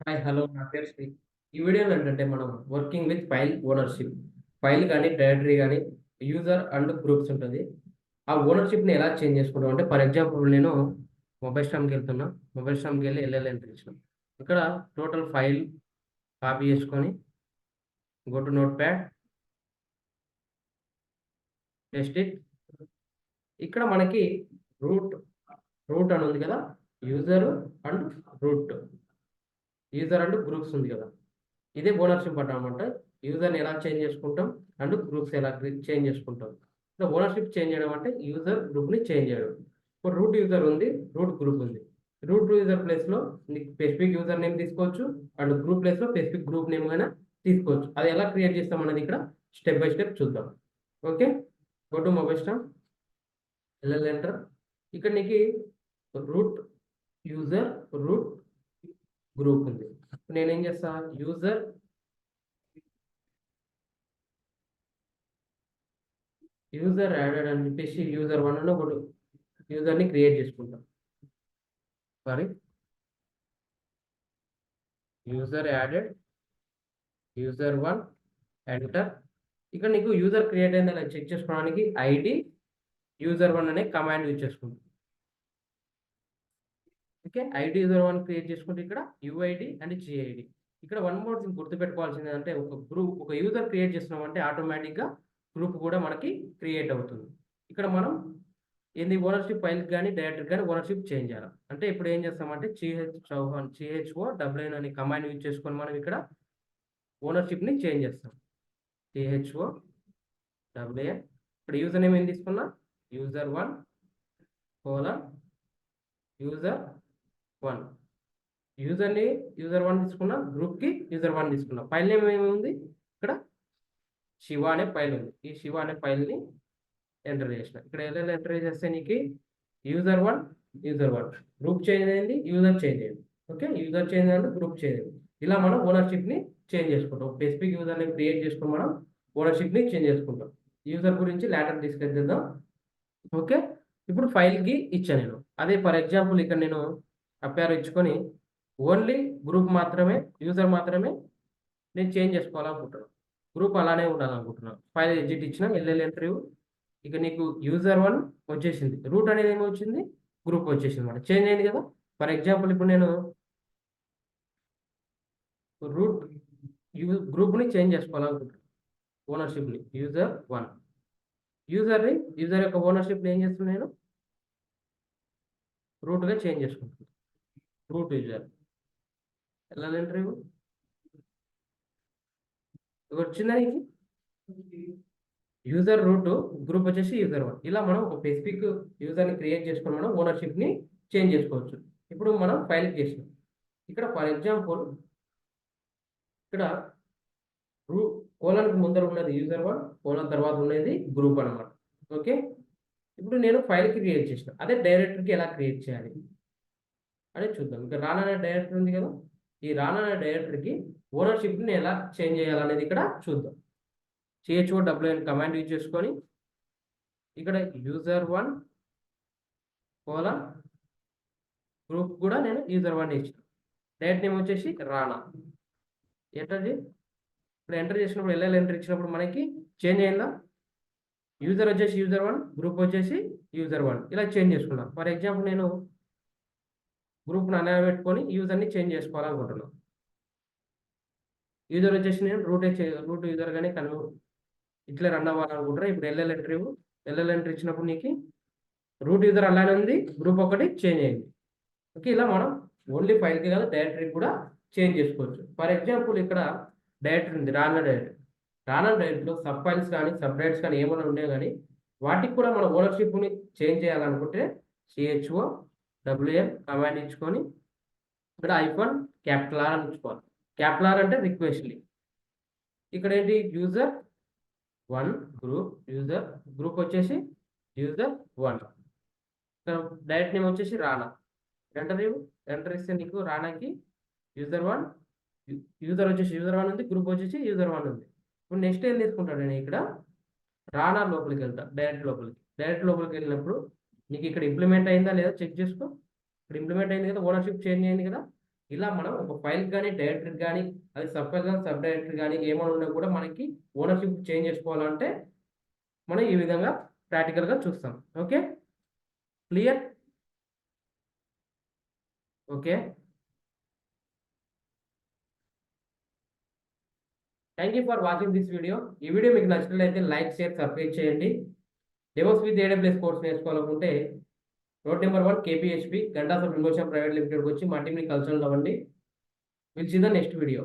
Hi hello నా పేరు శ్రీ. ఈ వీడియోలో ఏంటంటే మనం working with file ownership. File కానీ డైరెక్టరీ కానీ యూజర్ అండ్ గ్రూప్స్ ఉంటుంది. ఆ ఓనర్షిప్ని ఎలా చేంజ్ చేసుకుంటాం అంటే ఫర్ ఎగ్జాంపుల్ నేను మొబైల్ స్టామ్కి వెళ్తున్నా. మొబైల్ స్టామ్కి వెళ్ళి ఎల్ఎల్ ఎంటర్ ఇచ్చిన. ఇక్కడ టోటల్ ఫైల్ కాపీ చేసుకొని go to notepad, paste it. ఇక్కడ మనకి రూట్ రూట్ అని ఉంది కదా, user and root, user and groups ఉంది కదా. ఇదే ఓనర్షిప్ అంటాం అనమాట. యూజర్ని ఎలా చేంజ్ చేసుకుంటాం అండ్ గ్రూప్స్ ఎలా చేంజ్ చేసుకుంటాం. సో ఓనర్షిప్ చేంజ్ చేయడం అంటే యూజర్ గ్రూప్ని చేంజ్ చేయడం. ఇప్పుడు రూట్ యూజర్ ఉంది, రూట్ గ్రూప్ ఉంది. రూట్ యూజర్ ప్లేస్లో స్పెసిఫిక్ యూజర్ నేమ్ తీసుకోవచ్చు అండ్ గ్రూప్ ప్లేస్లో స్పెసిఫిక్ గ్రూప్ నేమ్ అయినా తీసుకోవచ్చు. అది ఎలా క్రియేట్ చేస్తాం అనేది ఇక్కడ స్టెప్ బై స్టెప్ చూద్దాం. Okay, go to mobile storm, LL enter. ఇక్కడ నీకు రూట్ యూజర్ రూట్ గ్రూప్ ఉంది. నేనేం చేస్తా, యూజర్ యాడెడ్ అని చెప్పేసి యూజర్ 1 అని ఒకటి యూజర్ని క్రియేట్ చేసుకుంటాం. Sorry, user added user 1 enter. ఇక్కడ నీకు యూజర్ క్రియేట్ అయింది అలా చెక్ చేసుకోవడానికి ఐడి యూజర్ 1 అనే కమాండ్ యూజ్ చేసుకుంటాం. ఓకే, ఐడి యూజర్ 1 క్రియేట్ చేసుకుంటే ఇక్కడ యుఐడి అండ్ జిఐడి. ఇక్కడ వన్ మోర్ థింగ్ గుర్తుపెట్టుకోవాల్సింది అంటే ఒక యూజర్ క్రియేట్ చేస్తున్నామంటే ఆటోమేటిక్గా గ్రూప్ కూడా మనకి క్రియేట్ అవుతుంది. ఇక్కడ మనం ఏంది ఓనర్షిప్ ఫైల్కి కానీ డైరెక్టరీ కానీ ఓనర్షిప్ చేంజ్ చేయాలి అంటే ఇప్పుడు ఏం చేస్తామంటే CHO WN అనే కమాండ్ యూజ్ చేసుకొని మనం ఇక్కడ ఓనర్షిప్ని చేంజ్ చేస్తాం. CHO WN. ఇక్కడ యూజర్ నేమ్ ఏం తీసుకున్నా, యూజర్ 1 యూజర్ 1. యూజర్ని యూజర్ 1 తీసుకున్నా, గ్రూప్కి యూజర్ 1 తీసుకున్నా. ఫైల్ నేమ్ ఏముంది, ఇక్కడ శివ అనే ఫైల్ ఉంది. ఈ శివ అనే ఫైల్ని ఎంటర్ చేసిన. ఇక్కడ ఏదైనా ఎంటర్ చేస్తే నీకు యూజర్ 1 గ్రూప్ చేంజ్ అయింది, యూజర్ చేంజ్ అయింది. ఓకే, యూజర్ చేంజ్ అయింది, గ్రూప్ చేంజ్ అయింది. ఇలా మనం ఓనర్షిప్ని చేంజ్ చేసుకుంటాం. స్పెసిఫిక్ యూజర్ని క్రియేట్ చేసుకుని మనం ఓనర్షిప్ని చేంజ్ చేసుకుంటాం. యూజర్ గురించి లాటర్ డిస్కస్ చేద్దాం. ఓకే, ఇప్పుడు ఫైల్కి ఇచ్చాను నేను. అదే ఫర్ ఎగ్జాంపుల్ ఇక్కడ నేను అప్పేర్ ఇచ్చుకొని ఓన్లీ గ్రూప్ మాత్రమే, యూజర్ మాత్రమే నేను చేంజ్ చేసుకోవాలనుకుంటున్నాను. గ్రూప్ అలానే ఉండాలనుకుంటున్నాను. ఫైల్ ఎగ్జిట్ ఇచ్చిన, ఎల్ఎల్ ఎంట్రీ. ఇక నీకు యూజర్ 1 వచ్చేసింది, రూట్ అనేది ఏమి వచ్చింది, గ్రూప్ వచ్చేసింది అన్నమాట. చేంజ్ అయింది కదా. ఫర్ ఎగ్జాంపుల్ ఇప్పుడు నేను రూట్ గ్రూప్ని చేంజ్ చేసుకోవాలనుకుంటున్నాను. ఓనర్షిప్ని యూజర్ 1, యూజర్ యొక్క ఓనర్షిప్ని ఏం చేస్తున్నాను నేను, రూట్గా చేంజ్ చేసుకుంటున్నాను. రూట్ యూజర్ ఎల్ఎల్ ఎంట్రీ వచ్చిందా నీకు, యూజర్ రూట్, గ్రూప్ వచ్చేసి యూజర్ 1. ఇలా మనం ఒక స్పెసిఫిక్ యూజర్ని క్రియేట్ చేసుకొని మనం ఓనర్షిప్ని చేంజ్ చేసుకోవచ్చు. ఇప్పుడు మనం ఫైల్కి చేసినాం. ఇక్కడ ఫర్ ఎగ్జాంపుల్ ఇక్కడ కోలన్కి ముందర ఉన్నది యూజర్ 1, కోలన్ తర్వాత ఉన్నది గ్రూప్ అనమాట. ఓకే, ఇప్పుడు నేను ఫైల్ క్రియేట్ చేసిన. అదే డైరెక్టరీకి ఎలా క్రియేట్ చేయాలి అనేది చూద్దాం. ఇక్కడ రాన్ అనే డైరెక్టరీ ఉంది కదా, ఈ రాన్ అనే డైరెక్టరీకి ఓనర్షిప్ని ఎలా చేంజ్ చేయాలనేది ఇక్కడ చూద్దాం. CHO WN కమాండ్ యూజ్ చేసుకొని ఇక్కడ యూజర్ 1 గ్రూప్ కూడా నేను యూజర్ 1 ఇచ్చిన. డైరెక్ట్ నేమ్ వచ్చేసి రానా. ఎంటర్ ఇప్పుడు ఎంటర్ చేసినప్పుడు ఎల్ఎల్ ఎంటర్ ఇచ్చినప్పుడు మనకి చేంజ్ అయిందా, యూజర్ వచ్చేసి యూజర్ 1, గ్రూప్ వచ్చేసి యూజర్ 1. ఇలా చేంజ్ చేసుకున్నాం. ఫర్ ఎగ్జాంపుల్ నేను గ్రూప్ని అలా పెట్టుకొని యూజర్ని చేంజ్ చేసుకోవాలనుకుంటున్నాను. యూజర్ వచ్చేసి నేను రూట్ యూజర్గానే ఇట్లా రన్ అవ్వాలనుకుంటున్నా. ఇప్పుడు ఎల్ఎల్ ఎంట్రీ ఇచ్చినప్పుడు నీకు రూట్ యూజర్ అలానే ఉంది, గ్రూప్ ఒకటి చేంజ్ అయింది. ఓకే, ఇలా మనం ఓన్లీ ఫైల్కి కాదు డైరెక్టరీకి కూడా చేంజ్ చేసుకోవచ్చు. ఫర్ ఎగ్జాంపుల్ ఇక్కడ డైరెక్టరీ ఉంది, రానా డైరెక్టరీలో సబ్ ఫైల్స్ కానీ సబ్ డైరెక్ట్స్ కానీ ఏమైనా ఉండే కానీ వాటికి కూడా మన ఓనర్షిప్ని చేంజ్ చేయాలనుకుంటే CHO WN కమాండ్ ఇచ్చుకొని ఇక్కడ ఐఫోన్ క్యాపిటల్ R అని ఇచ్చుకోవాలి. క్యాపిటల్ R అంటే రిక్వెస్ట్లీ. ఇక్కడ ఏంటి, యూజర్ 1 గ్రూప్ వచ్చేసి యూజర్ 1. డైరెక్ట్ నేమ్ వచ్చేసి రానా. ఎంటర్ ఇస్తే నీకు రానాకి యూజర్ 1 వచ్చేసి యూజర్ 1 ఉంది, గ్రూప్ వచ్చేసి యూజర్ 1 ఉంది. ఇప్పుడు నెక్స్ట్ ఏం తీసుకుంటాడు, నేను ఇక్కడ రానా లోపలికి వెళ్తా. డైరెక్ట్ లోపలికి వెళ్ళినప్పుడు నీకు ఇక్కడ ఇంప్లిమెంట్ అయిందా లేదా చెక్ చేసుకో. ఇక్కడ ఇంప్లిమెంట్ అయింది కదా, ఓనర్షిప్ చేంజ్ అయింది కదా. ఇలా మనం ఒక ఫైల్ కానీ డైరెక్టరీ కానీ అది సబ్ ఫైల్ కానీ సబ్ డైరెక్టరీ కానీ ఏమైనా ఉన్నా కూడా మనకి ఓనర్షిప్ చేంజ్ చేసుకోవాలంటే మనం ఈ విధంగా ప్రాక్టికల్గా చూస్తాం. Okay, clear? Okay, thank you for watching this video. ఈ వీడియో మీకు నచ్చినట్లయితే లైక్, షేర్, సబ్స్క్రైబ్ చేయండి. డెవోప్స్ విత్ AWS కోర్స్ నేర్చుకోవాలనుకుంటే రోడ్ నెంబర్ 1 KPHP గంటాస ప్రమోషన్ ప్రైవేట్ లిమిటెడ్కి వచ్చి మా టీంని కన్సల్ట్ అవ్వండి. Will see the next video.